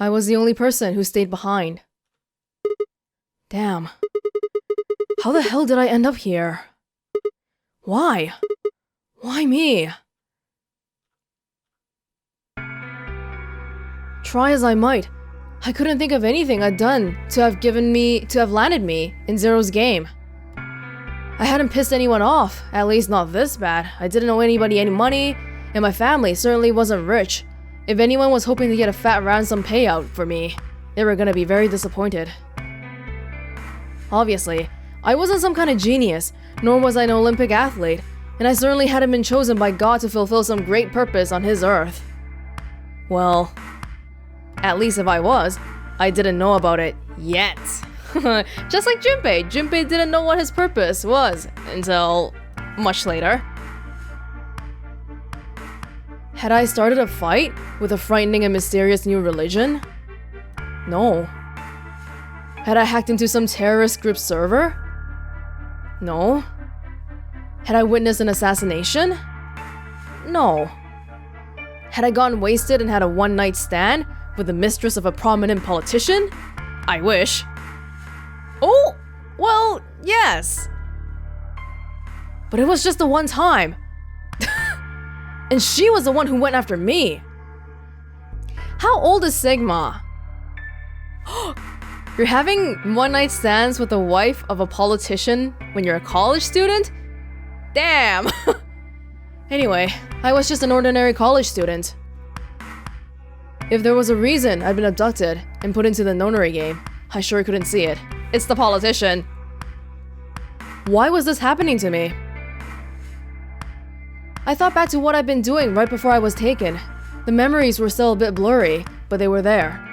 I was the only person who stayed behind. Damn. How the hell did I end up here? Why? Why me? Try as I might, I couldn't think of anything I'd done to have landed me in Zero's game. I hadn't pissed anyone off, at least not this bad. I didn't owe anybody any money, and my family certainly wasn't rich. If anyone was hoping to get a fat ransom payout for me, they were gonna be very disappointed. Obviously, I wasn't some kind of genius, nor was I an Olympic athlete, and I certainly hadn't been chosen by God to fulfill some great purpose on his earth. Well, at least if I was, I didn't know about it yet. Just like Junpei. Junpei didn't know what his purpose was until much later. Had I started a fight with a frightening and mysterious new religion? No. Had I hacked into some terrorist group server? No. Had I witnessed an assassination? No. Had I gotten wasted and had a one-night stand with the mistress of a prominent politician? I wish. Oh, well, yes. But it was just the one time. And she was the one who went after me. How old is Sigma? You're having one-night stands with the wife of a politician when you're a college student? Damn! Anyway, I was just an ordinary college student. If there was a reason I'd been abducted and put into the Nonary game, I sure couldn't see it. It's the politician. Why was this happening to me? I thought back to what I'd been doing right before I was taken. The memories were still a bit blurry, but they were there.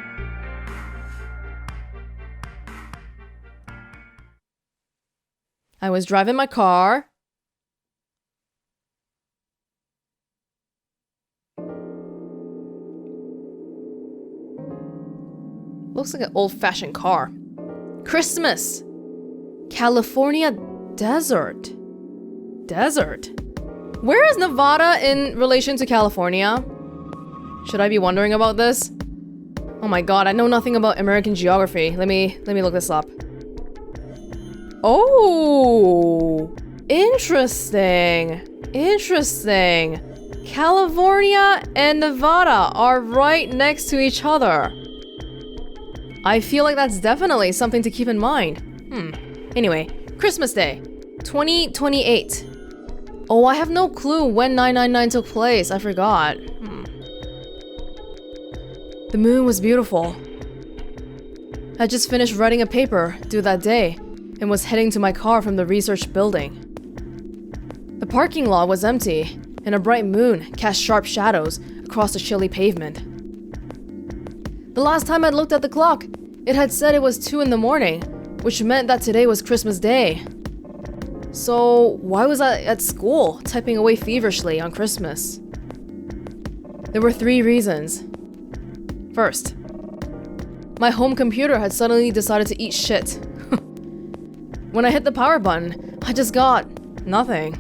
I was driving my car. Looks like an old-fashioned car. Christmas! California desert. Desert? Where is Nevada in relation to California? Should I be wondering about this? Oh my god, I know nothing about American geography. Let me look this up. Oh! Interesting. Interesting. California and Nevada are right next to each other. I feel like that's definitely something to keep in mind. Anyway, Christmas Day, 2028. Oh, I have no clue when 999 took place. I forgot. The moon was beautiful. I just finished writing a paper due that day and was heading to my car from the research building. The parking lot was empty, and a bright moon cast sharp shadows across the chilly pavement. The last time I'd looked at the clock, it had said it was 2 in the morning, which meant that today was Christmas Day. So why was I at school, typing away feverishly on Christmas? There were 3 reasons. First, my home computer had suddenly decided to eat shit. When I hit the power button, I just got nothing.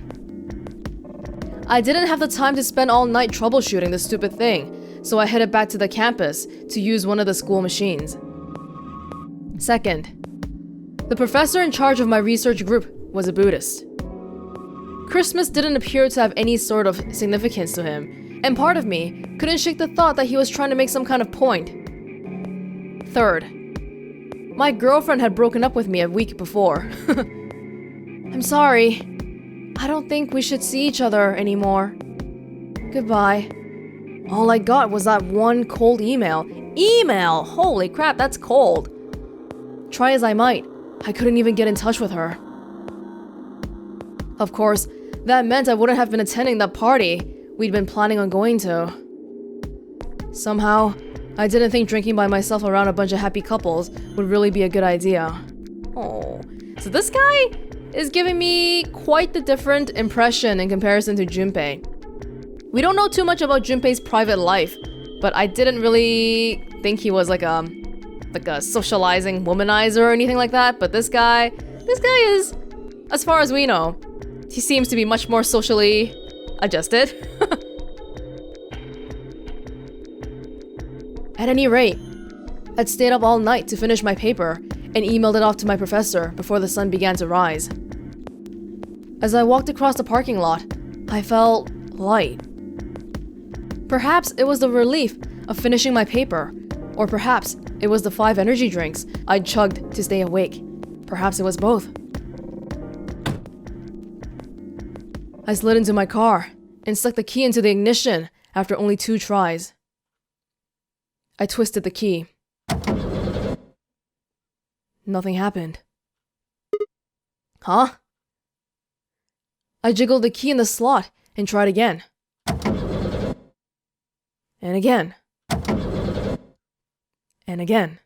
I didn't have the time to spend all night troubleshooting the stupid thing, so I headed back to the campus to use one of the school machines. Second, the professor in charge of my research group was a Buddhist. Christmas didn't appear to have any sort of significance to him, and part of me couldn't shake the thought that he was trying to make some kind of point. Third, my girlfriend had broken up with me a week before. I'm sorry. I don't think we should see each other anymore. Goodbye. All I got was that one cold email. Email! Holy crap, that's cold. Try as I might, I couldn't even get in touch with her. Of course, that meant I wouldn't have been attending that party we'd been planning on going to. Somehow, I didn't think drinking by myself around a bunch of happy couples would really be a good idea. Oh, so this guy is giving me quite the different impression in comparison to Junpei. We don't know too much about Junpei's private life, but I didn't really think he was like a socializing womanizer or anything like that. But this guy is, as far as we know, he seems to be much more socially adjusted. At any rate, I'd stayed up all night to finish my paper and emailed it off to my professor before the sun began to rise. As I walked across the parking lot, I felt light. Perhaps it was the relief of finishing my paper, or perhaps it was the 5 energy drinks I'd chugged to stay awake. Perhaps it was both. I slid into my car and stuck the key into the ignition after only 2 tries. I twisted the key. Nothing happened. Huh? I jiggled the key in the slot and tried again. And again. And again.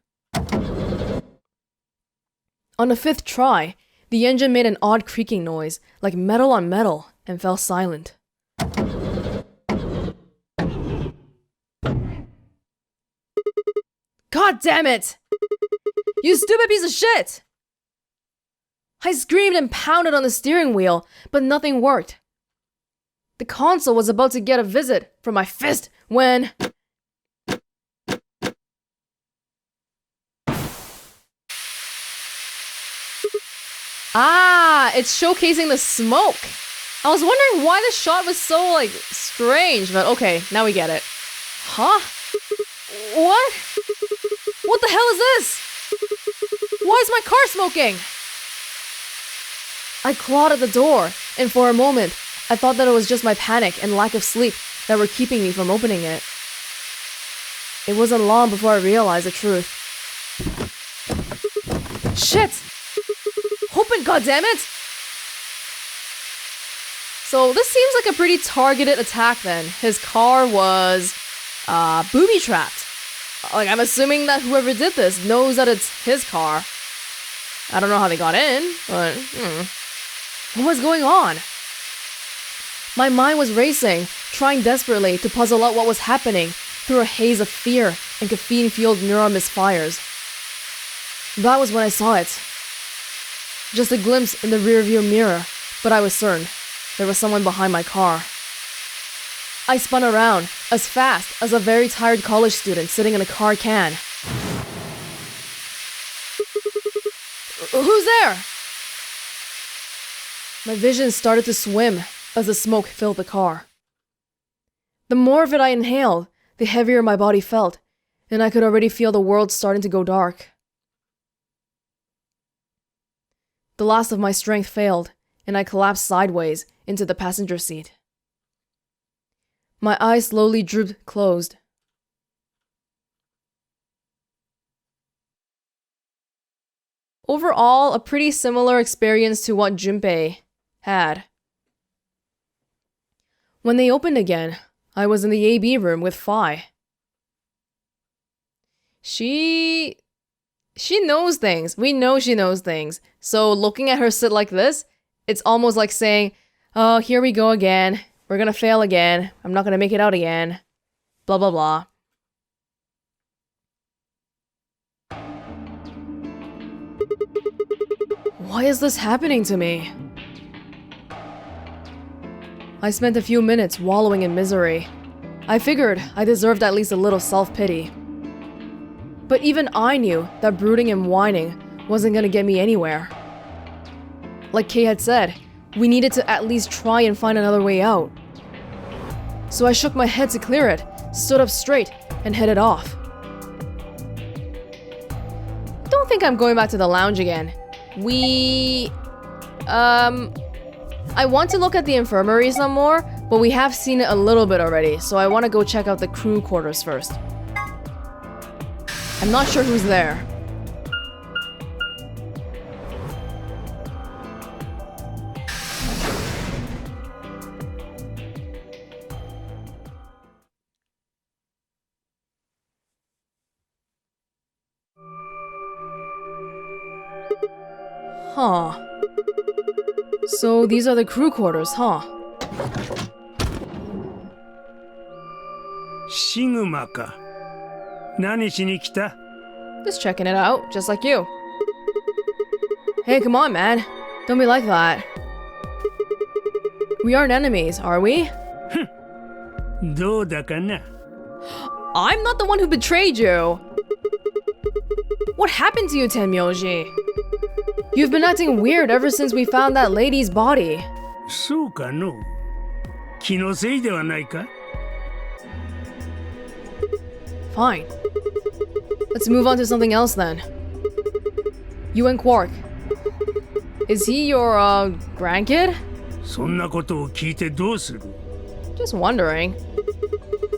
On the 5th try, the engine made an odd creaking noise, like metal on metal, and fell silent. God damn it! You stupid piece of shit! I screamed and pounded on the steering wheel, but nothing worked. The console was about to get a visit from my fist when... Ah, it's showcasing the smoke. I was wondering why the shot was so, strange, but okay, now we get it. Huh? What? What the hell is this? Why is my car smoking? I clawed at the door, and for a moment, I thought that it was just my panic and lack of sleep that were keeping me from opening it. It wasn't long before I realized the truth. Shit! Open, goddammit! So this seems like a pretty targeted attack then. His car was booby-trapped. I'm assuming that whoever did this knows that it's his car. I don't know how they got in, but what was going on? My mind was racing, trying desperately to puzzle out what was happening through a haze of fear and caffeine-fueled neuron misfires. That was when I saw it. Just a glimpse in the rearview mirror, but I was certain there was someone behind my car. I spun around as fast as a very tired college student sitting in a car can. Who's there? My vision started to swim as the smoke filled the car. The more of it I inhaled, the heavier my body felt, and I could already feel the world starting to go dark. The last of my strength failed, and I collapsed sideways into the passenger seat. My eyes slowly drooped closed. Overall, a pretty similar experience to what Junpei had. When they opened again, I was in the AB room with Phi. She knows things. We know she knows things. So looking at her sit like this, it's almost like saying, oh, here we go again. We're gonna fail again. I'm not gonna make it out again. Blah, blah, blah. Why is this happening to me? I spent a few minutes wallowing in misery. I figured I deserved at least a little self-pity. But even I knew that brooding and whining wasn't gonna get me anywhere. Like Kay had said, we needed to at least try and find another way out. So I shook my head to clear it, stood up straight, and headed off. Don't think I'm going back to the lounge again. I want to look at the infirmary some more, but we have seen it a little bit already, so I want to go check out the crew quarters first. I'm not sure who's there. Huh. So these are the crew quarters, huh? Shiguma ka. Nani shi ni kita? Just checking it out, just like you. Hey, come on, man. Don't be like that. We aren't enemies, are we? Do da kana? I'm not the one who betrayed you. What happened to you, Tenmyoji? You've been acting weird ever since we found that lady's body. そうかの。気のせいではないか。Fine. Let's move on to something else then. You and Quark. Is he your, grandkid? そんなことを聞いてどうする？ Just wondering.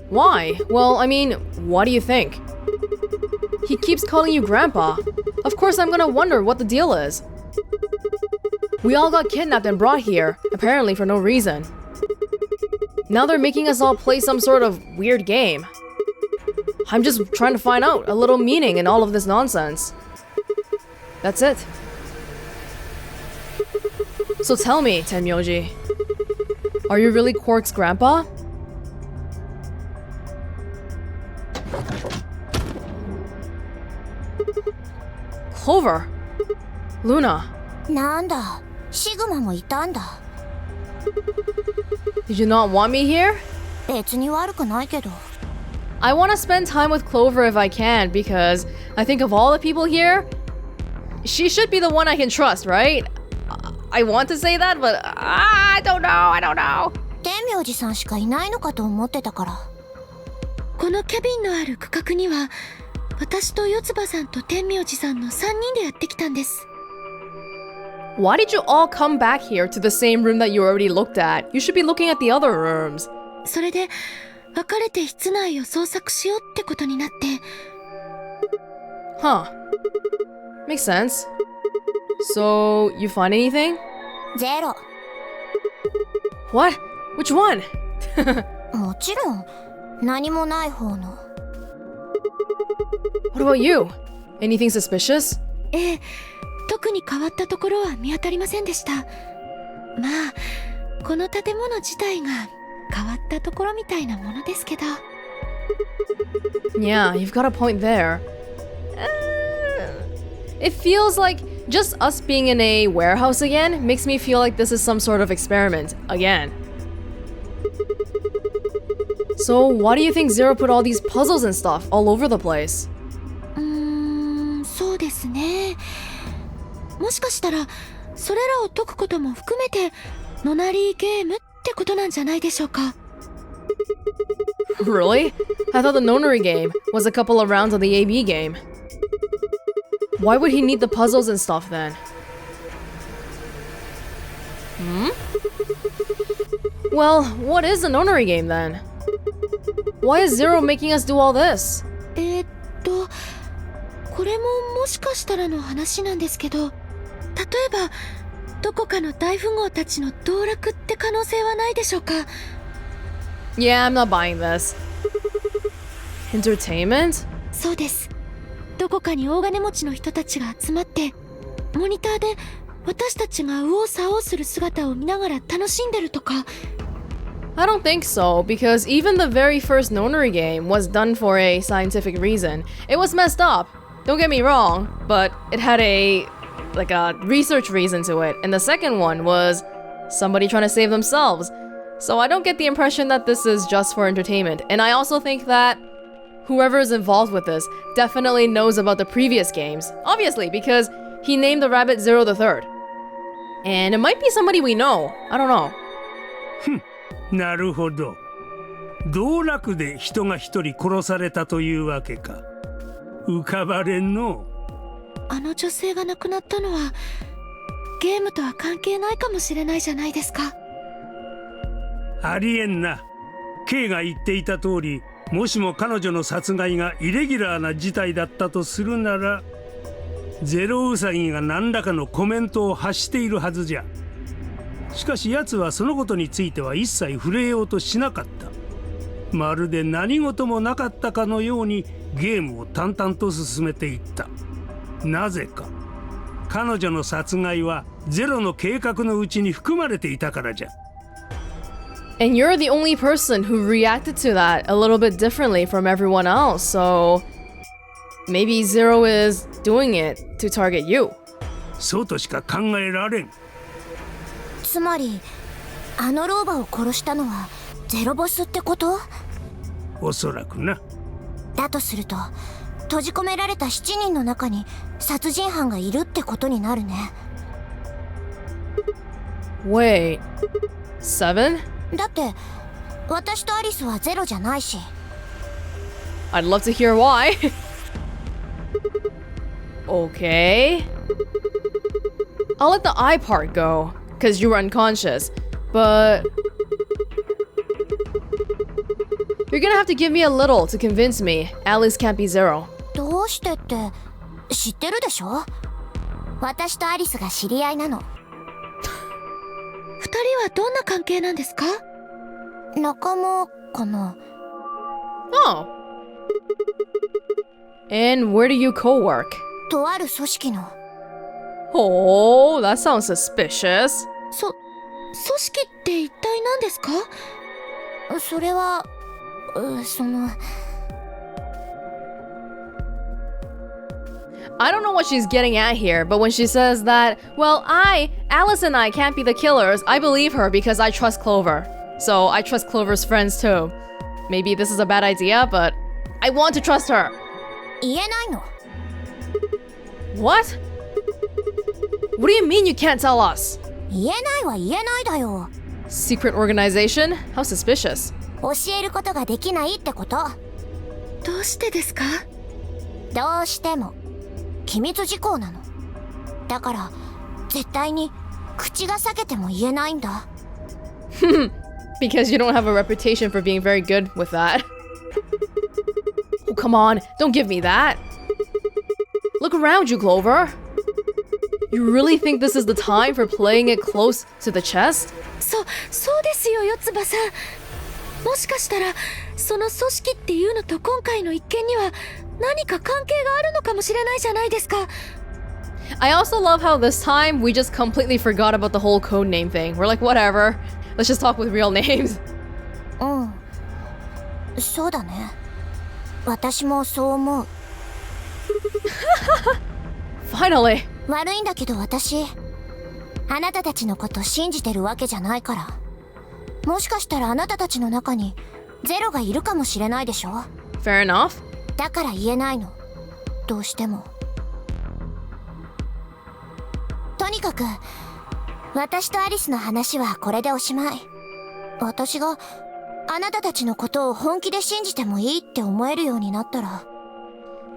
Why? Well, I mean, what do you think? He keeps calling you Grandpa. Of course I'm gonna wonder what the deal is. We all got kidnapped and brought here, apparently for no reason. Now they're making us all play some sort of weird game. I'm just trying to find out a little meaning in all of this nonsense. That's it. So tell me, Tenmyoji, are you really Quark's grandpa? Clover. Luna. なんだ、シグマもいたんだ。Did you not want me here? 別に悪くないけど。I want to spend time with Clover if I can because I think of all the people here, she should be the one I can trust, right? I want to say that, but I don't know. 天明寺さんしかいないのかと思ってたから。このキャビンのある区画には、私と四葉さんと天明寺さんの3人でやってきたんです。Why did you all come back here to the same room that you already looked at? You should be looking at the other rooms. それで、別れて室内を捜索しようってことになって。Huh. Makes sense. So, you find anything? ゼロ。What? Which one? もちろん、何もない方の。What about you? Anything suspicious? ええ、特に変わったところは見当たりませんでした。まあ、この建物自体が変わったところみたいなものですけど。Yeah, you've got a point there. It feels like just us being in a warehouse again makes me feel like this is some sort of experiment again. So, why do you think Zero put all these puzzles and stuff all over the place? そうですね。もしかしたら、それらを解くことも含めて、ノナリーゲームってことなんじゃないでしょうか。Really? I thought the Nonary game was a couple of rounds of the AB game. Why would he need the puzzles and stuff then? Well, what is the Nonary game then? Why is Zero making us do all this? これももしかしたらの話なんですけど、例えば、どこかの大富豪たちの道楽って可能性はないでしょうか。Yeah, I'm not buying this. Entertainment? そうです。どこかに大金持ちの人たちが集まって、モニターで私たちが右往左往する姿を見ながら楽しんでるとか。I don't think so, because even the very first Nonary game was done for a scientific reason. It was messed up, don't get me wrong, but it had a research reason to it, and the second one was somebody trying to save themselves. So I don't get the impression that this is just for entertainment, and I also think that whoever is involved with this definitely knows about the previous games, obviously, because he named the rabbit Zero the Third. And it might be somebody we know, I don't know. なるほど。道楽で人が一人殺されたというわけか。浮かばれんの。あの女性が亡くなったのはゲームとは関係ないかもしれないじゃないですか。ありえんな。K が言っていた通り、もしも彼女の殺害がイレギュラーな事態だったとするなら、ゼロウサギが何らかのコメントを発しているはずじゃ。しかし奴はそのことについては一切触れようとしなかった。まるで何事もなかったかのようにゲームを淡々と進めていった。なぜか。彼女の殺害はゼロの計画のうちに含まれていたからじゃ。And you're the only person who reacted to that a little bit differently from everyone else, so maybe Zero is doing it to target you. そうとしか考えられん。つまり、あの老婆を殺したのはゼロボスってこと？おそらくな。だとすると、閉じ込められた7人の中に殺人犯がいるってことになるね。Wait, 7? だって私とアリスはゼロじゃないし。 I'd love to hear why. Okay. I'll let the I part go, because you were unconscious. But you're gonna have to give me a little to convince me Alice can't be zero. どうしてって知ってるでしょ。私とアリスが知り合いなの。二人はどんな関係なんですか？仲間かな。 Oh. And where do you co-work? とある組織の。 Oh, that sounds suspicious. 組織って一体何ですか？それはI don't know what she's getting at here, but when she says that, well, Alice and I can't be the killers, I believe her because I trust Clover. So I trust Clover's friends too. Maybe this is a bad idea, but I want to trust her. 言えないの。 What? What do you mean you can't tell us? 言えないは言えないだよ。 Secret organization? How suspicious. 教えることができないってこと。どうしてですか？どうしても機密事項なの。だから絶対に口が裂けても言えないんだ。Because you don't have a reputation for being very good with that. Oh, come on, don't give me that. Look around you, Clover. You really think this is the time for playing it close to the chest? そうですよ、四葉さん。もしかしたらその組織っていうのと今回の一件には何か関係があるのかもしれないじゃないですか。 I also love how this time we just completely forgot about the whole code name thing. We're like, whatever. Let's just talk with real names. うん、そうだね。私もそう思う。Finally. 悪いんだけど私、あなたたちのこと信じてるわけじゃないから。もしかしたらあなたたちの中にゼロがいるかもしれないでしょ。 Fair enough. だから言えないの。どうしても。とにかく私とアリスの話はこれでおしまい。私があなたたちのことを本気で信じてもいいって思えるようになったら。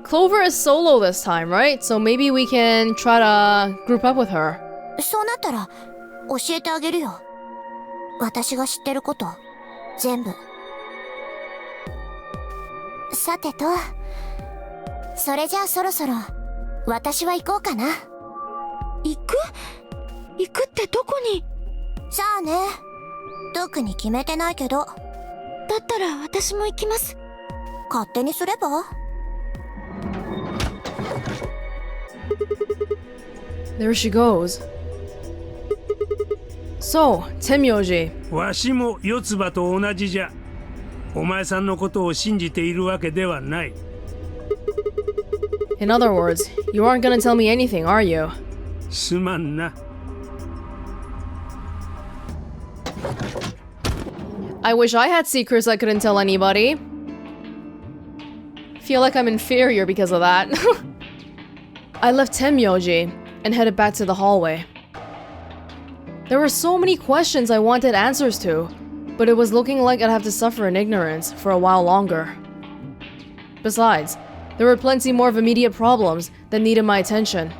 Clover is solo this time, right? So maybe we can try to group up with her. そうなったら教えてあげるよ。私が知ってること全部。さてと、それじゃあそろそろ私は行こうかな。行くってどこに？さあね。特に決めてないけど。だったら私も行きます。勝手にすれば。There she goes. So, Tenmyoji. わしも四つ葉と同じじゃ。お前さんのことを信じているわけではない。In other words, you aren't gonna tell me anything, are you? すまんな。I wish I had secrets I couldn't tell anybody. Feel like I'm inferior because of that. I left Tenmyoji and headed back to the hallway. There were so many questions I wanted answers to, but it was looking like I'd have to suffer in ignorance for a while longer. Besides, there were plenty more of immediate problems that needed my attention.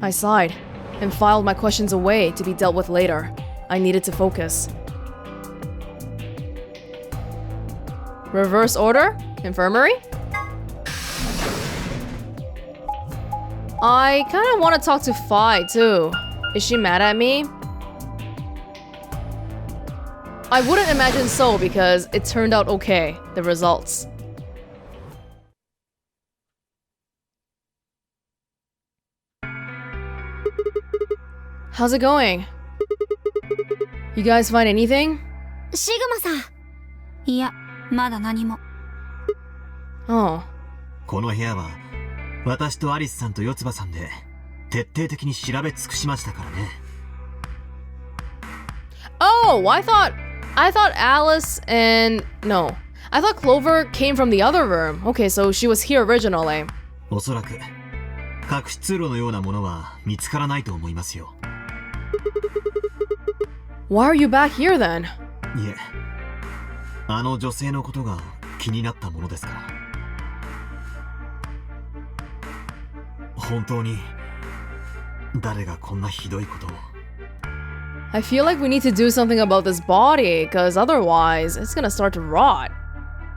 I sighed and filed my questions away to be dealt with later. I needed to focus. Reverse order? Infirmary? I kinda wanna talk to Phi too. Is she mad at me? I wouldn't imagine so because it turned out okay, the results. How's it going? You guys find anything? シグマさん。いや、まだ何も。Oh. この部屋は私とアリスさんと四葉さんで徹底的に調べ尽くしましたからね。Oh, I thought Alice and... No. I thought Clover came from the other room. Okay, so she was here originally. おそらく隠し通路のようなものは見つからないと思いますよ。 Why are you back here then? いえ、あの女性のことが気になったものですから。本当に誰がこんなひどいことを。 I feel like we need to do something about this body, because otherwise it's gonna start to rot.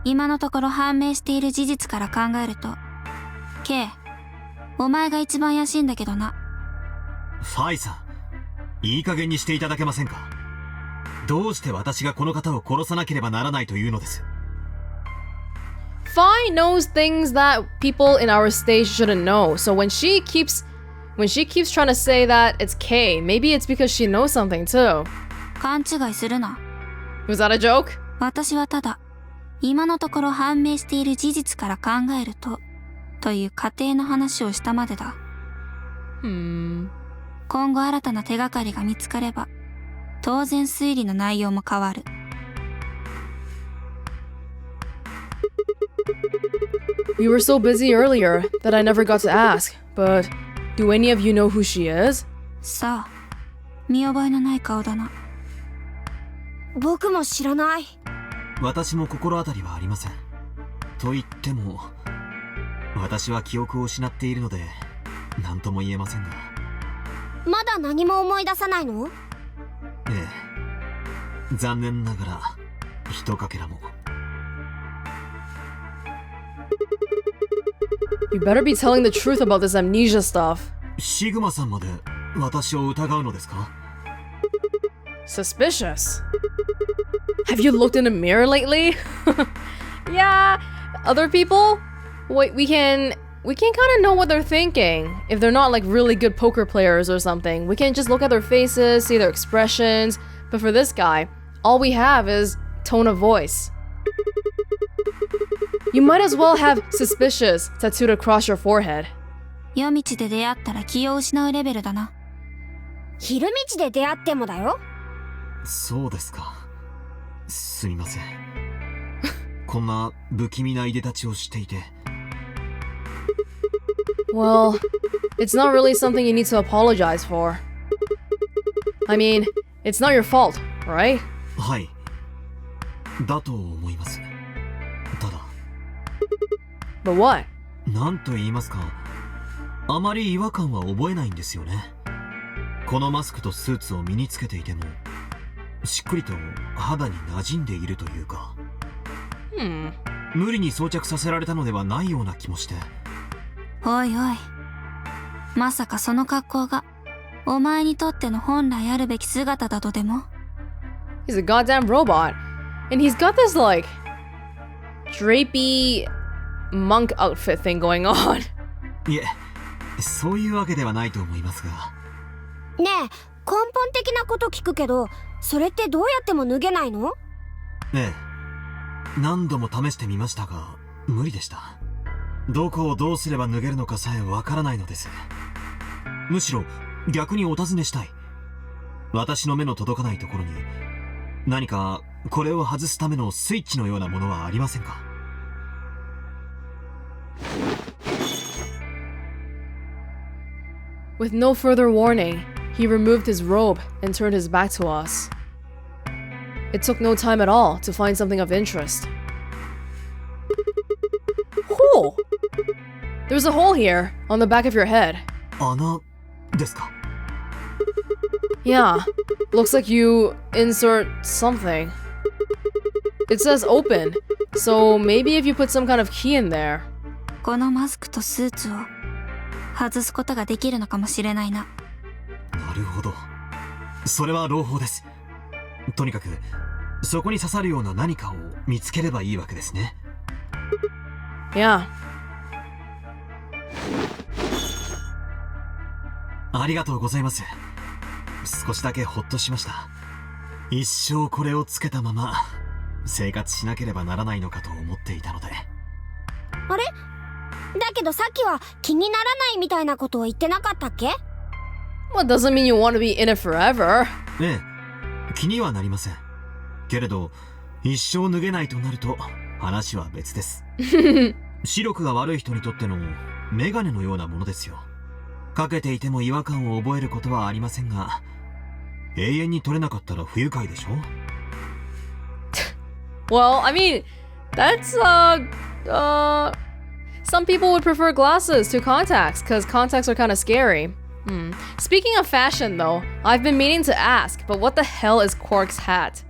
今のところ判明している事実から考えると、K、お前が一番怪しいんだけどな。ファイさん、いい加減にしていただけませんか。どうして私がこの方を殺さなければならないというのです。 Fai knows things that people in our stage shouldn't know. So when she keeps trying to say that it's K, maybe it's because she knows something too. 勘違いするな。 Was that a joke? 私はただ、今のところ判明している事実から考えるという仮定の話をしたまでだ。今後新たな手がかりが見つかれば、当然推理の内容も変わる。We were so busy earlier that I never got to ask, but do any of you know who she is? さあ、見覚えのない顔だな。僕も知らない。私も心当たりはありません。と言っても、私は記憶を失っているので何とも言えませんが。まだ何も思い出さないの？ええ、残念ながら一かけらも。 You better be telling the truth about this amnesia stuff. シグマさんまで私を疑うのですか？ Suspicious. Have you looked in the mirror lately? Yeah, other people? Wait, we can kind of know what they're thinking. If they're not like really good poker players or something, we can just look at their faces, see their expressions. But for this guy, all we have is tone of voice. You might as well have suspicious tattooed across your forehead. 夜道で出会ったら気を失うレベルだな。昼道で出会ってもだよ。そうですか。すみません。こんな不気味ないでたちをしていて。 Well, it's not really something you need to apologize for. I mean, it's not your fault, right? はい。だと思います。ただ。 But what? なんと言いますか。あまり違和感は覚えないんですよね。このマスクとスーツを身につけていても、しっくりと肌に馴染んでいるというか。無理に装着させられたのではないような気もして。おいおい。まさかその格好が、お前にとっての本来あるべき姿だとでも？ He's a goddamn robot. And he's got this like drapey monk outfit thing going on. いえ、そういうわけではないと思いますが。ねえ、根本的なこと聞くけど、それってどうやっても脱げないの？ええ、何度も試してみましたが無理でした。どこをどうすれば脱げるのかさえわからないのです。むしろ逆にお尋ねしたい。私の目の届かないところに何かこれを外すためのスイッチのようなものはありませんか？ With no further warning, he removed his robe and turned his back to us. It took no time at all to find something of interest. Hole! There's a hole here, on the back of your head. 穴ですか？ Yeah, looks like you insert something. It says open, so maybe if you put some kind of key in there. このマスクとスーツを外すことができるのかもしれないな。なるほど。それは朗報です。とにかくそこに刺さるような何かを見つければいいわけですね。Yeah. ありがとうございます。少しだけほっとしました。一生これをつけたまま生活しなければならないのかと思っていたので。あれ？だけどさっきは気にならないみたいなことを言ってなかったっけ？ Well, doesn't mean you want to be in it forever. ええ、気にはなりません。けれど、一生脱げないとなると、話は別です。視力が悪い人にとってのメガネのようなものですよ。かけていても違和感を覚えることはありませんが、永遠に取れなかったら不愉快でしょ。Well, I mean, that's some people would prefer glasses to contacts because contacts are kind of scary. Speaking of fashion though, I've been meaning to ask, but what the hell is Quark's hat?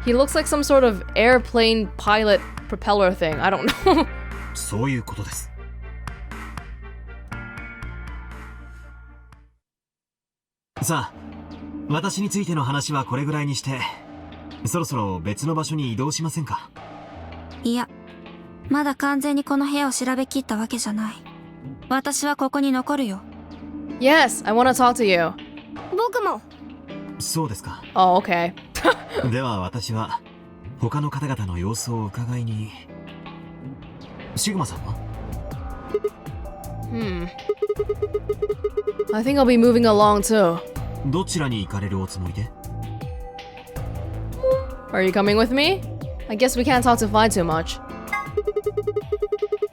He looks like some sort of airplane pilot propeller thing. I don't know. そういうことです。さあ、私についての話はこれぐらいにして、そろそろ別の場所に移動しませんか？いや、まだ完全にこの部屋を調べきったわけじゃない。私はここに残るよ。Yes, I want to talk to you. 僕も。そうですか。Oh, okay. では私は他の方々の様子を伺いに。シグマさんは？ I think I'll be moving along too. どちらに行かれるおつもりで？ Are you coming with me? I guess we can't talk to Fi too much.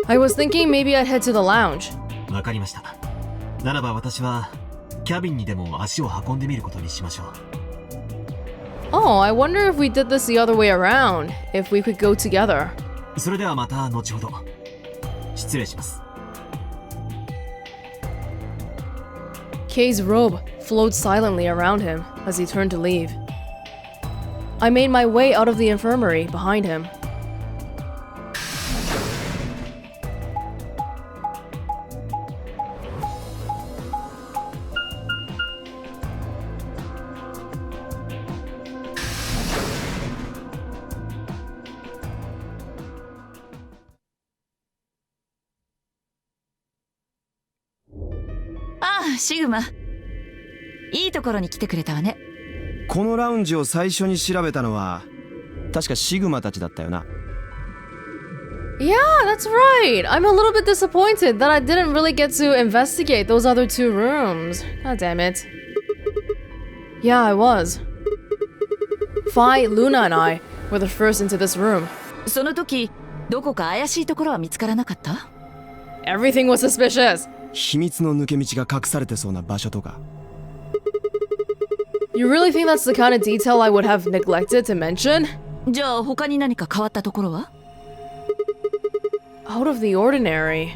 I was thinking maybe I'd head to the lounge. わかりました。ならば私はキャビンにでも足を運んでみることにしましょう。Oh, I wonder if we did this the other way around. If we could go together. それではまた後ほど。失礼します。Kay's robe flowed silently around him as he turned to leave. I made my way out of the infirmary behind him. Ah, シグマ。いいところに来てくれたわね。このラウンジを最初に調べたのは確かシグマたちだったよな。 Yeah, that's right. I'm a little bit disappointed that I didn't really get to investigate those other two rooms. God damn it. Yeah, I was. Fi, Luna, and I were the first into this room. その時、どこか怪しいところは見つからなかった？ Everything was suspicious. 秘密の抜け道が隠されてそうな場所とか。 You really think that's the kind of detail I would have neglected to mention? じゃあ他に何か変わったところは？ Out of the ordinary.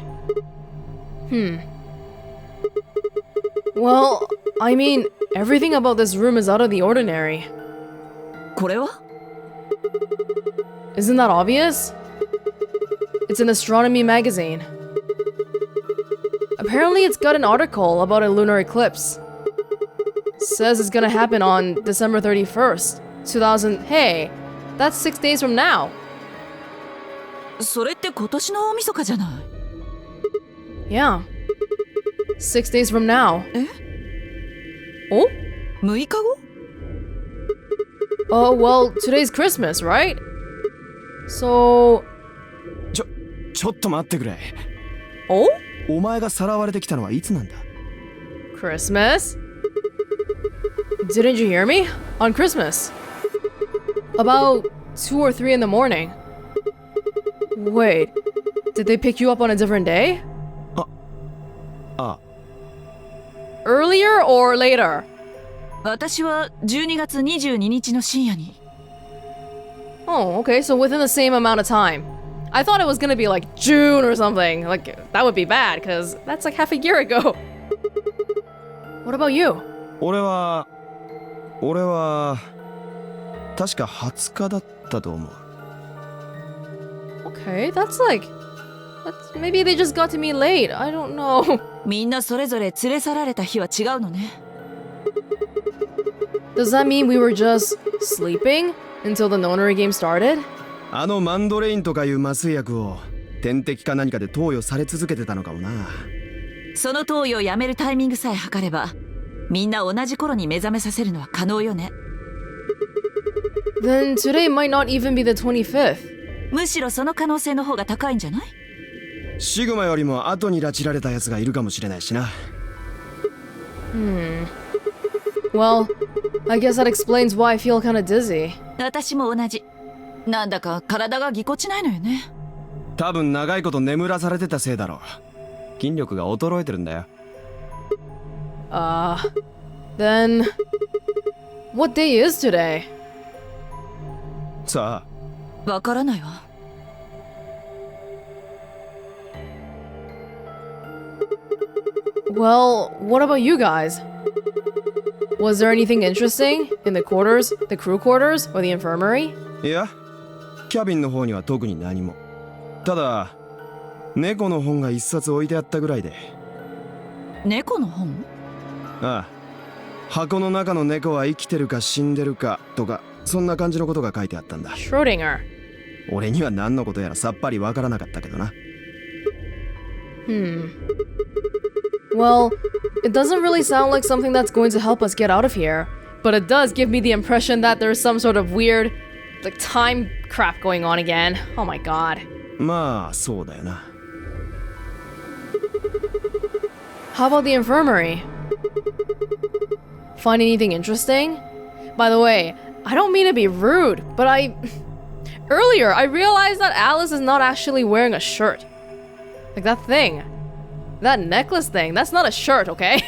Well, I mean, everything about this room is out of the ordinary. これは？ Isn't that obvious? It's an astronomy magazine. Apparently it's got an article about a lunar eclipse. Says it's gonna happen on December 31st, 2000. Hey, that's 6 days from now. それって今年の大晦日じゃない？ Yeah. 6 days from now. え？ Oh? 6日後？ Oh, well, today's Christmas, right? So... ちょっと待ってくれ。 Oh? お前がさらわれてきたのはいつなんだ？ Christmas? Didn't you hear me? On Christmas. About 2 or 3 in the morning. Wait, did they pick you up on a different day? Earlier or later? 私は12月22日の深夜に。 Oh, okay, so within the same amount of time. I thought it was gonna be like June or something. Like, that would be bad, because that's like half a year ago. What about you? 俺は確か20日だったと思う。 Okay, that's maybe they just got to me late. I don't know. みんなそれぞれ連れ去られた日は違うのね。Does that mean we were just sleeping until the Nonary Game started? あのマンドレインとかいう麻酔薬を点滴か何かで投与され続けてたのかもな。その投与をやめるタイミングさえ測れば、みんな同じ頃に目覚めさせるのは可能よね。Then today might not even be the 25th. むしろその可能性の方が高いんじゃない？シグマよりも後に拉致られたやつがいるかもしれないしな。Well, I guess that explains why I feel kind of dizzy. 私も同じ。なんだか体がぎこちないのよね。多分長いこと眠らされてたせいだろう。筋力が衰えてるんだよ。Then what day is today? さあ、わからないわ。Well, what about you guys? Was there anything interesting in the quarters, the crew quarters, or the infirmary? いや、キャビンの方には特に何も。ただ、猫の本が一冊置いてあったぐらいで。猫の本？ああ、箱の中の猫は生きてるか死んでるかとか、そんな感じのことが書いてあったんだ。Schrödinger. 俺には何のことやらさっぱりわからなかったけどな。Well, it doesn't really sound like something that's going to help us get out of here, but it does give me the impression that there's some sort of weird, like, time crap going on again. Oh my god. まあ、そうだよな。How about the infirmary? Find anything interesting? By the way, I don't mean to be rude, but earlier I realized that Alice is not actually wearing a shirt. Like that thing. That necklace thing, that's not a shirt, okay?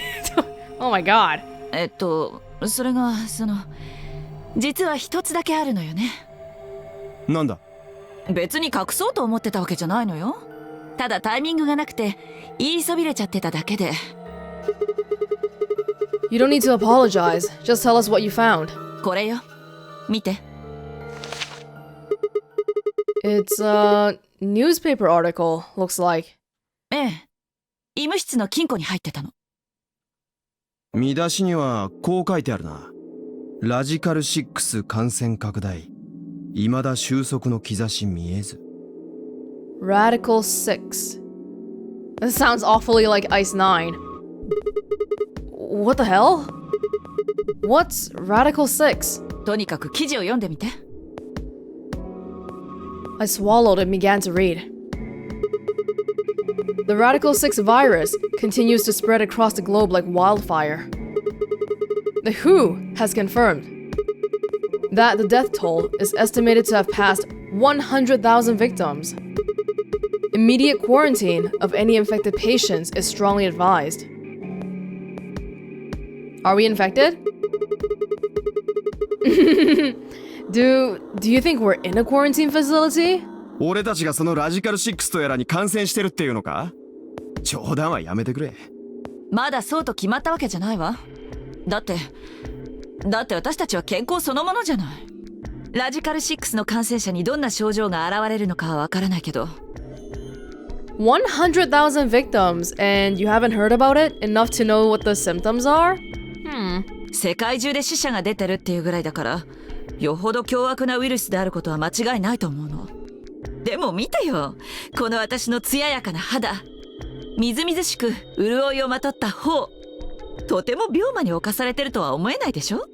Oh my god. それが、実は一つだけあるのよね。なんだ？別に隠そうと思ってたわけじゃないのよ。ただタイミングがなくて、言いそびれちゃってただけで。You don't need to apologize. Just tell us what you found. これよ。見て。It's a newspaper article, looks like. ええ。医務室の金庫に入ってたの。見出しにはこう書いてあるな。ラジカル6感染拡大。未だ収束の兆し見えず。Radical 6. This sounds awfully like Ice 9. What the hell? What's Radical 6? とにかく記事を読んでみて。I swallowed and began to read. The Radical 6 virus continues to spread across the globe like wildfire. The WHO has confirmed that the death toll is estimated to have passed 100,000 victims. Immediate quarantine of any infected patients is strongly advised. Are we infected? Do you think we're in a quarantine facility? 俺たちがそのラジカル6とやらに感染してるっていうのか？冗談はやめてくれ。まだそうと決まったわけじゃないわ。だって私たちは健康そのものじゃない。ラジカル6の感染者にどんな症状が現れるのかはわからないけど。100,000 victims, and you haven't heard about it enough to know what the symptoms are? 世界中で死者が出てるっていうぐらいだから、よほど凶悪なウイルスであることは間違いないと思うの。でも見てよ、この私の艶やかな肌、みずみずしく潤いをまとった頬、とても病魔に侵されてるとは思えないでしょ？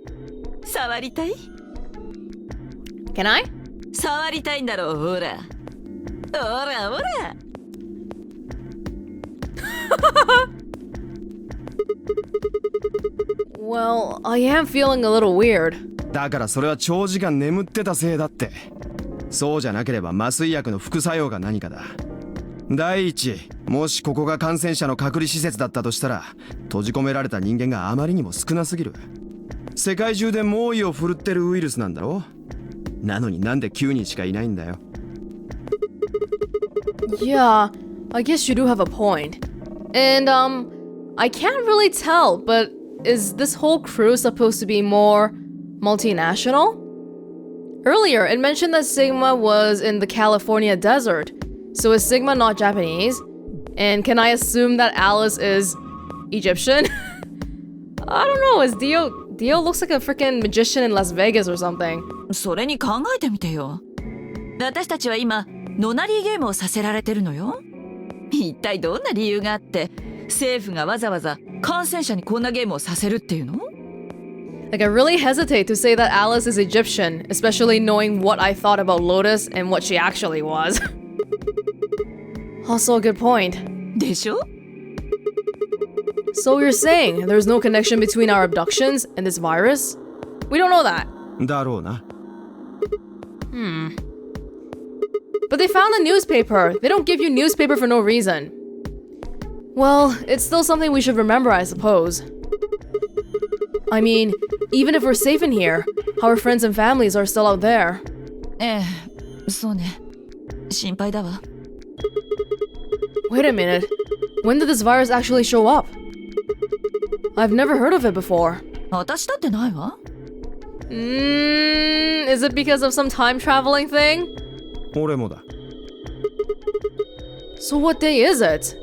触りたい？ Can I? 触りたいんだろう、ほら。ほらほら。Well, I am feeling a little weird. だからそれは長時間眠ってたせいだって。そうじゃなければ麻酔薬の副作用が何かだ。第一、もしここが感染者の隔離施設だったとしたら、閉じ込められた人間があまりにも少なすぎる。世界中で猛威を振るってるウイルスなんだろ？なのになんで9人しかいないんだよ。Yeah, I guess you do have a point. And, I can't really tell, but is this whole crew supposed to be more multinational? Earlier, it mentioned that Sigma was in the California desert. So is Sigma not Japanese? And can I assume that Alice is Egyptian? I don't know, is Dio looks like a freaking magician in Las Vegas or something. それに考えてみてよ。私たちは今、ノナリーゲームをさせられてるのよ。一体どんな理由があって、政府がわざわざ感染者にこんなゲームをさせるっていうの？ Like, I really hesitate to say that Alice is Egyptian, especially knowing what I thought about Lotus and what she actually was. Also a good point. でしょ？ So you're saying there's no connection between our abductions and this virus? We don't know that. だろうな。But they found a newspaper. They don't give you newspaper for no reason. Well, it's still something we should remember, I suppose. I mean, even if we're safe in here, our friends and families are still out there. ええ、そうね。心配だわ。Wait a minute. When did this virus actually show up? I've never heard of it before. 私だってないわ。Is it because of some time traveling thing? 俺もだ。So what day is it?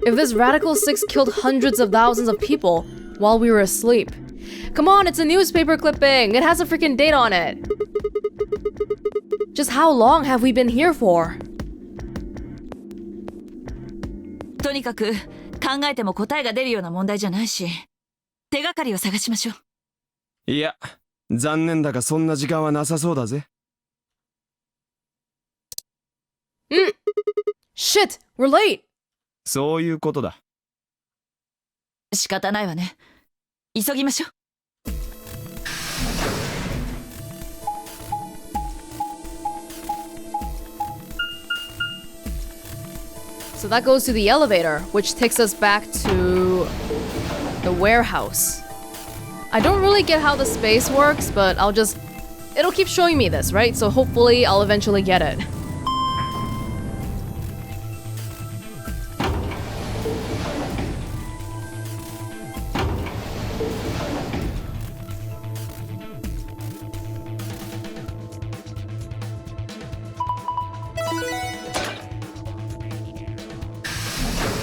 If this radical six killed hundreds of thousands of people while we were asleep. Come on, it's a newspaper clipping. It has a freaking date on it. Just how long have we been here for? とにかく考えても答えが出るような問題じゃないし、手がかりを探しましょう。いや、残念だがそんな時間はなさそうだぜ。Shit, we're late. そういうことだ。仕方ないわね。急ぎましょう。So that goes to the elevator, which takes us back to the warehouse. I don't really get how the space works, but it'll keep showing me this, right? So hopefully I'll eventually get it.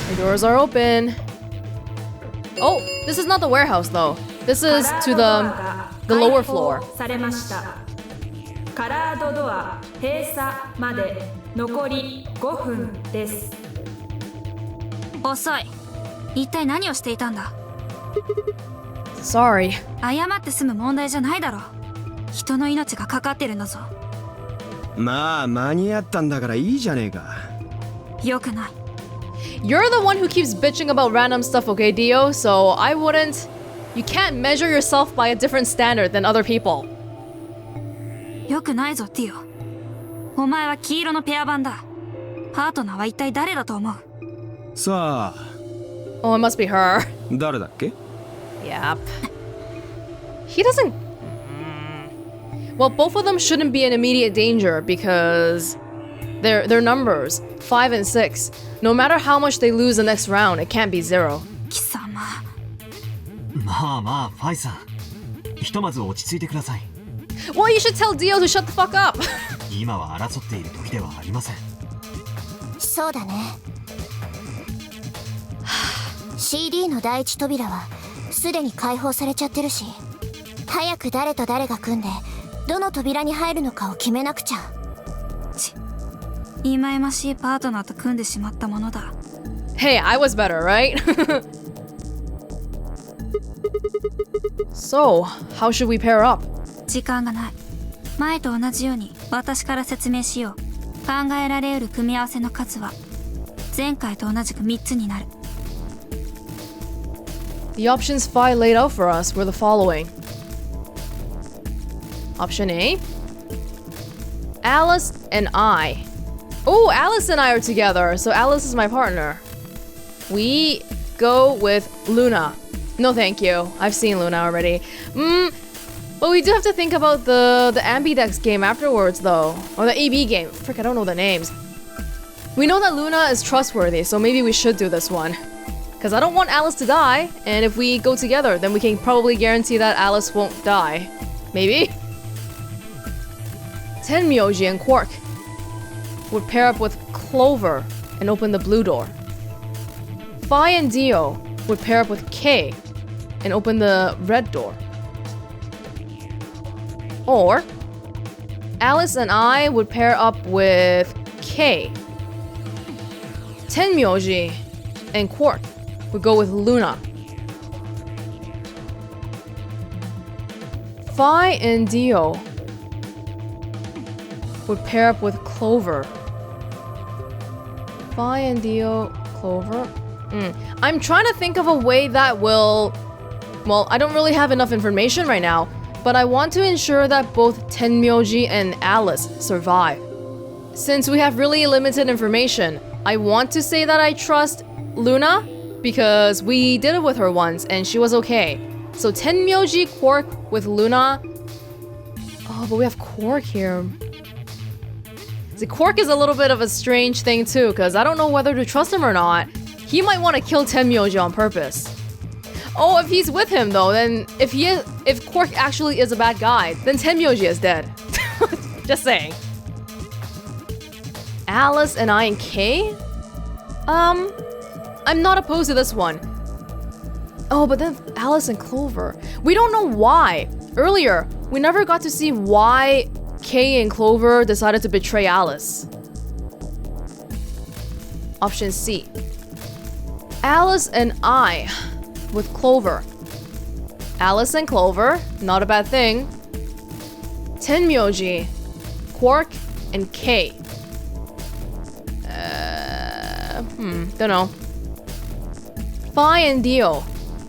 The doors are open. Oh, this is not the warehouse though. This is to the lower floor. されました。カラードドア閉鎖まで残り5分です。遅い。一体何をしていたんだ？ Sorry. 謝って済む問題じゃないだろう。人の命がかかってるんだぞ。まあ間に合ったんだからいいじゃねえか。よくない。You're the one who keeps bitching about random stuff, okay, Dio? So I wouldn't... You can't measure yourself by a different standard than other people. よくないぞ、ティオ。お前は黄色のペア版だ。パートナーは一体誰だと思う？さあ。Oh, it must be her. 誰だっけ？ Yep. He doesn't... Well, both of them shouldn't be in immediate danger because... Their numbers, 5 and 6. No matter how much they lose the next round, it can't be 0. 貴様。まあまあ、ファイさん。ひとまず落ち着いてください。Well, you should tell Dio to shut the fuck up. 今は争っている時ではありません。そうだね。CD の第一扉はすでに開放されちゃってるし、早く誰と誰が組んでどの扉に入るのかを決めなくちゃ。忌々しいパートナーと組んでしまったものだ。Hey, I was better, right? So, how should we pair up? 時間がない。前と同じように私から説明しよう。考えられうる組み合わせの数は前回と同じく3つになる。The options Phi laid out for us were the following. Option A, Alice and I. Oh, Alice and I are together, so Alice is my partner. We go with Luna. No, thank you. I've seen Luna already. But we do have to think about the Ambidex game afterwards, though. Or the AB game. Frick, I don't know the names. We know that Luna is trustworthy, so maybe we should do this one. Because I don't want Alice to die, and if we go together, then we can probably guarantee that Alice won't die. Maybe? Tenmyoji and Quark would pair up with Clover and open the blue door. Phi and Dio would pair up with K and open the red door. Or Alice and I would pair up with K. Tenmyoji and Quark would go with Luna. Phi and Dio would pair up with Clover. Phi and Dio, Clover. I'm trying to think of a way that will... Well, I don't really have enough information right now, but I want to ensure that both Tenmyoji and Alice survive. since we have really limited information, I want to say that I trust Luna because we did it with her once and she was okay. So Tenmyoji, Quark with Luna. Oh, but we have Quark here. See, Quark is a little bit of a strange thing too, because I don't know whether to trust him or not. He might want to kill Tenmyoji on purpose. Oh, if he's with him though, then if Quark actually is a bad guy, then Tenmyoji is dead. Just saying. Alice and I and Kay? I'm not opposed to this one. Oh, but then Alice and Clover. We don't know why. Earlier, we never got to see why Kay and Clover decided to betray Alice. Option C. Alice and I with Clover. Alice and Clover, not a bad thing. Tenmyoji, Quark, and Kay. Don't know. Phi and Dio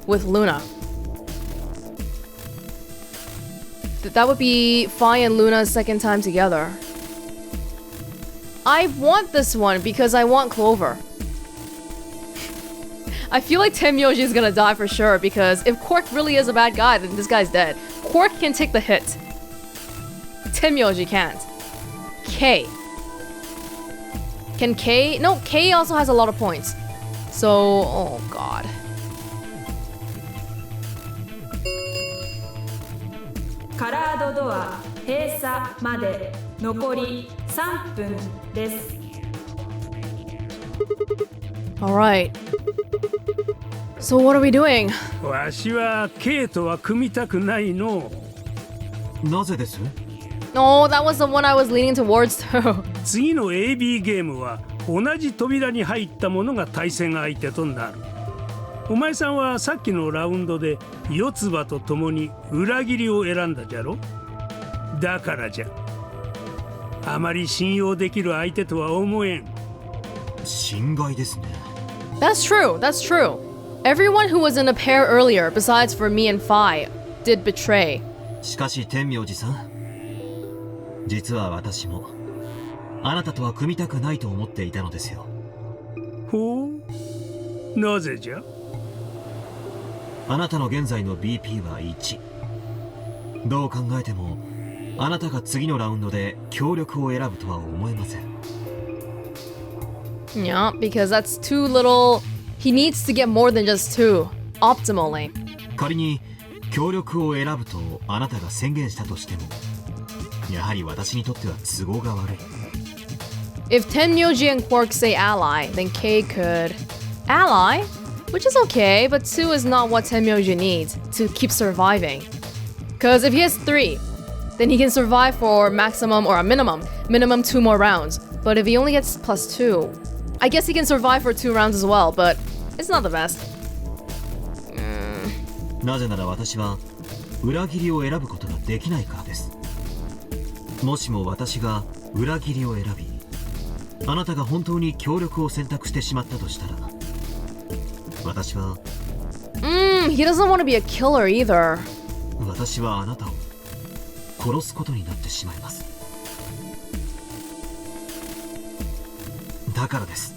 with Luna. That would be Phi and Luna's second time together. I want this one because I want Clover. I feel like Tenmyoji is gonna die for sure because if Quark really is a bad guy, then this guy's dead. Quark can take the hit. Tenmyoji can't. Kay. Can Kay? No, Kay also has a lot of points. So, oh god. Kararドア閉鎖まで残り3分です。Alright. So what are we doing? わしは K とは組みたくないの。なぜです？ Oh, that was the one I was leaning towards too. 次の AB ゲームは同じ扉に入った者が対戦相手となる。お前さんはさっきのラウンドで四つ葉と共に裏切りを選んだじゃろ。だからじゃ。あまり信用できる相手とは思えん。心外ですね。That's true, that's true. Everyone who was in a pair earlier, besides for me and Phi, did betray. しかし天明寺さん、実は私もあなたとは組みたくないと思っていたのですよ。ほう、なぜじゃ？あなたの現在の BP は1。どう考えてもあなたが次のラウンドで協力を選ぶとは思えません。Yeah, because that's too little. He needs to get more than just 2, optimally. 仮に協力を選ぶとあなたが宣言したとしても、やはり私にとっては都合が悪い。If Tenmyoji and Quark say ally, then Kay could... Ally? Which is okay, but 2 is not what Tenmyoji needs to keep surviving. Because if he has 3, then he can survive for maximum or a minimum 2 more rounds. But if he only gets +2, I guess he can survive for 2 rounds as well, but it's not the best. なぜなら私は裏切りを選ぶことができないからです。もしも私が裏切りを選び、あなたが本当に協力を選択してしまったとしたら、私は he doesn't want to be a killer either. 私はあなたを殺すことになってしまいます。だからです。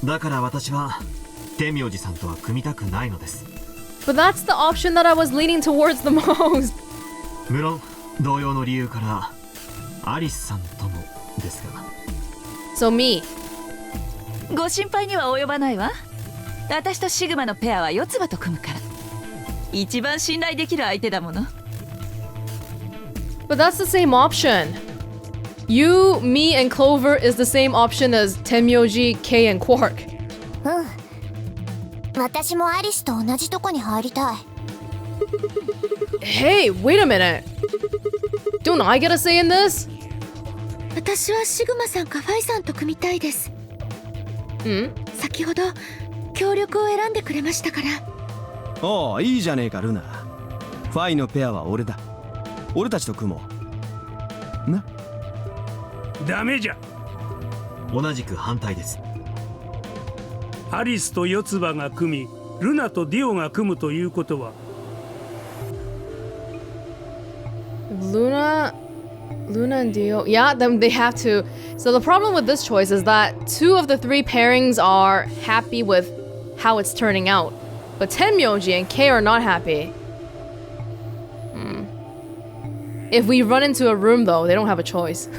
だから私は天明寺さんとは組みたくないのです。But that's the option that I was leaning towards the most. 無論同様の理由からアリスさんともですが。So me. ご心配には及ばないわ。私とシグマのペアは四つ葉と組むから。一番信頼できる相手だもの。But that's the same option. You, me, and Clover is the same option as Tenmyoji, Kay, and Quark. 私もアリスと同じとこに入りたい。Hey, wait a minute. Don't I get a say in this? 私はシグマさんかファイさんと組みたいです。先ほど協力を選んでくれましたから。おう、いいじゃねえかルナ。ファイのペアは俺だ。俺たちと組もう。な。ダメじゃ。同じく反対です。アリスと四つ葉が組み、ルナとディオが組むということは、Luna and Dio. Yeah, then they have to. So the problem with this choice is that 2 of the 3 pairings are happy with how it's turning out. But Tenmyoji and Kei are not happy. If we run into a room though, they don't have a choice.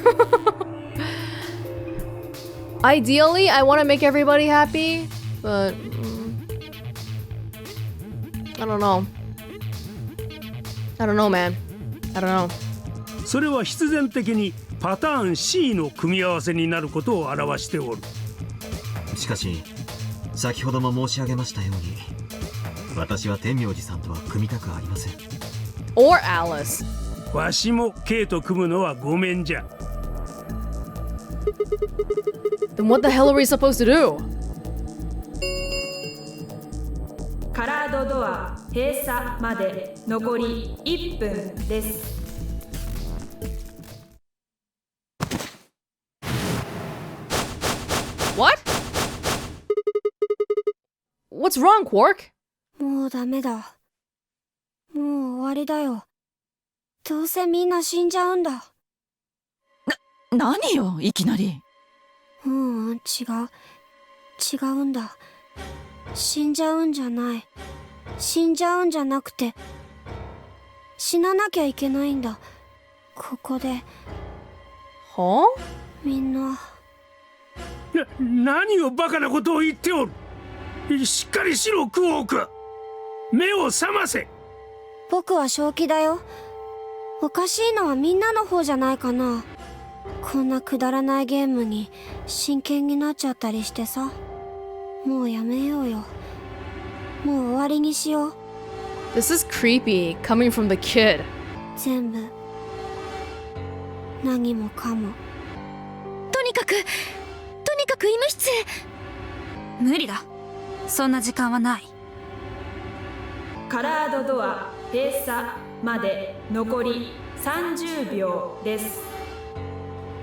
Ideally, I want to make everybody happy, but I don't know. I don't know, man. I don't know. それは必然的にパターン C の組み合わせになることを表しておる。しかし先ほども申し上げましたように、私は天明寺さんとは組みたくありません。 Or Alice. わしも K と組むのはごめんじゃ。Then what the hell are we supposed to do? カラードドア閉鎖まで残り1分です。What? What's wrong, Quark? もうダメだ。もう終わりだよ。どうせみんな死んじゃうんだ。何よ、いきなり。違うんだ。死んじゃうんじゃない。死んじゃうんじゃなくて、死ななきゃいけないんだ。ここで。は？みんな。何をバカなことを言っておる。しっかりしろ、クオーク。目を覚ませ。僕は正気だよ。おかしいのはみんなの方じゃないかな。こんなくだらないゲームに真剣になっちゃったりしてさ。もうやめようよ。もう終わりにしよう。 This is creepy coming from the kid. 全部何もかも。とにかく医務室へ。無理だ。そんな時間はない。カラードドア閉鎖まで残り30秒です。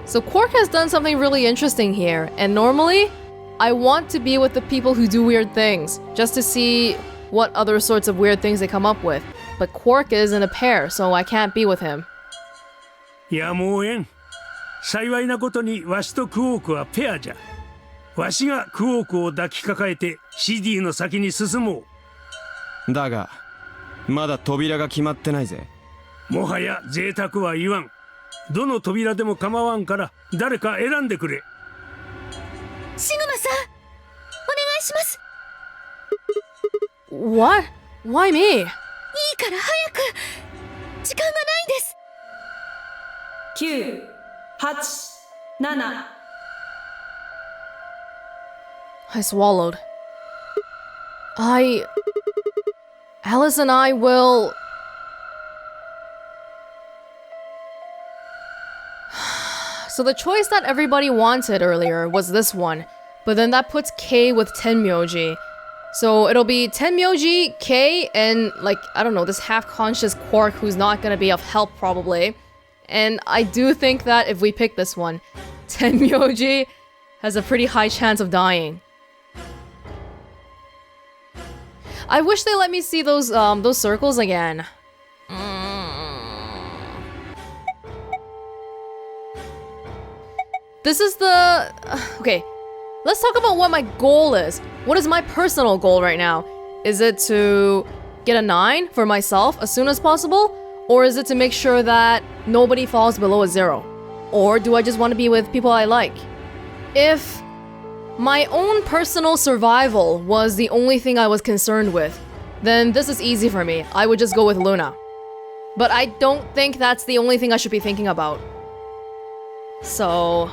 So Quark has done something really interesting here, and normally, I want to be with the people who do weird things, just to see what other sorts of weird things they come up with. But Quark is in a pair, so I can't be with him. やむをえん。幸いなことにわしとクオークはペアじゃ。わしがクオークを抱きかかえて CD の先に進もう。だがまだ扉が決まってないぜ。もはや贅沢は言わん。どの扉でも構わんから誰か選んでくれ。シグマさん、お願いします。 What? Why me? いいから早く。時間がないです。9、8、7。I swallowed. Alice and I will... So the choice that everybody wanted earlier was this one, but then that puts Kei with Tenmyoji. So it'll be Tenmyoji, Kei, and like, I don't know, this half-conscious Quark who's not gonna be of help probably. And I do think that if we pick this one, Tenmyoji has a pretty high chance of dying. I wish they let me see those circles again. This is the... Okay, let's talk about what my goal is. What is my personal goal right now? Is it to get a 9 for myself as soon as possible? Or is it to make sure that nobody falls below a 0? Or do I just want to be with people I like? If my own personal survival was the only thing I was concerned with, then this is easy for me. I would just go with Luna. But I don't think that's the only thing I should be thinking about. So...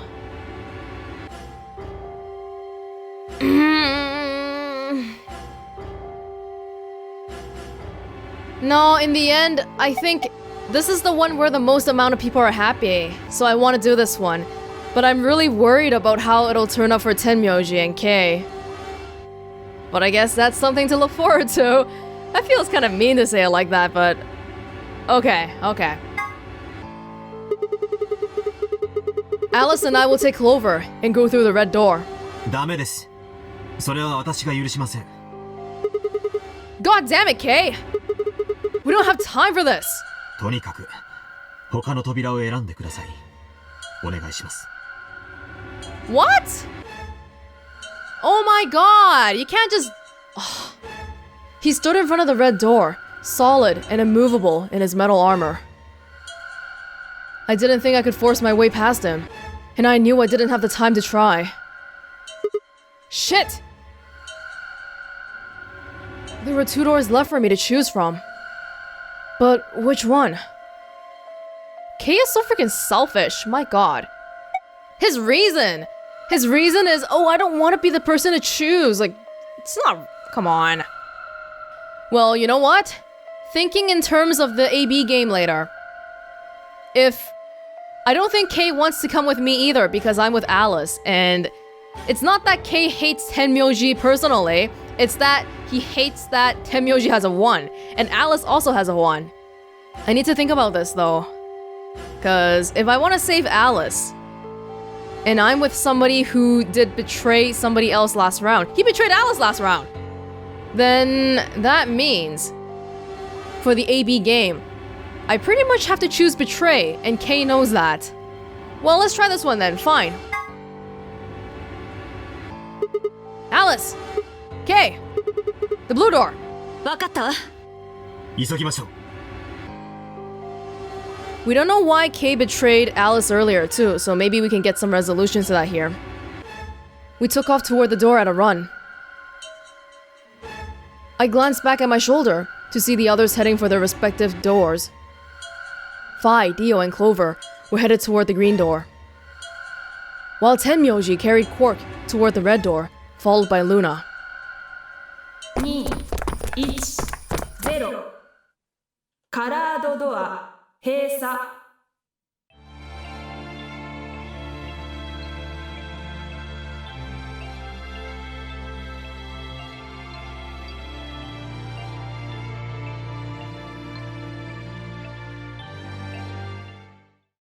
No, in the end, I think this is the one where the most amount of people are happy, so I want to do this one. But I'm really worried about how it'll turn out for Tenmyoji and Kei. But I guess that's something to look forward to. I feel it's kind of mean to say it like that, but... Okay. Alice and I will take Clover and go through the red door. ダメです。それは私が許しません。 God damn it, Kei! We don't have time for this! とにかく他の扉を選んでください。お願いします。 What? Oh my god! You can't just... He stood in front of the red door, solid and immovable in his metal armor. I didn't think I could force my way past him, and I knew I didn't have the time to try. Shit! There were 2 doors left for me to choose from. But which one? Kay is so freaking selfish, my god. His reason is, oh, I don't want to be the person to choose. Like, it's not, come on. Well, you know what? Thinking in terms of the AB game later. I don't think Kay wants to come with me either because I'm with Alice, and it's not that Kay hates Tenmyoji personally, it's that he hates that Tenmyoji has a 1, and Alice also has a 1. I need to think about this though. Cause if I want to save Alice, and I'm with somebody who did betray somebody else last round, he betrayed Alice last round, then that means for the AB game, I pretty much have to choose betray, and Kay knows that. Well, let's try this one then, fine. Alice! Kay! The blue door! わかったわ。急ぎましょう。 We don't know why Kay betrayed Alice earlier too, so maybe we can get some resolution to that here. We took off toward the door at a run. I glanced back at my shoulder to see the others heading for their respective doors. Phi, Dio, and Clover were headed toward the green door, while Tenmyoji carried Quark toward the red door, followed by Luna. 2、1、0。カラードドア閉鎖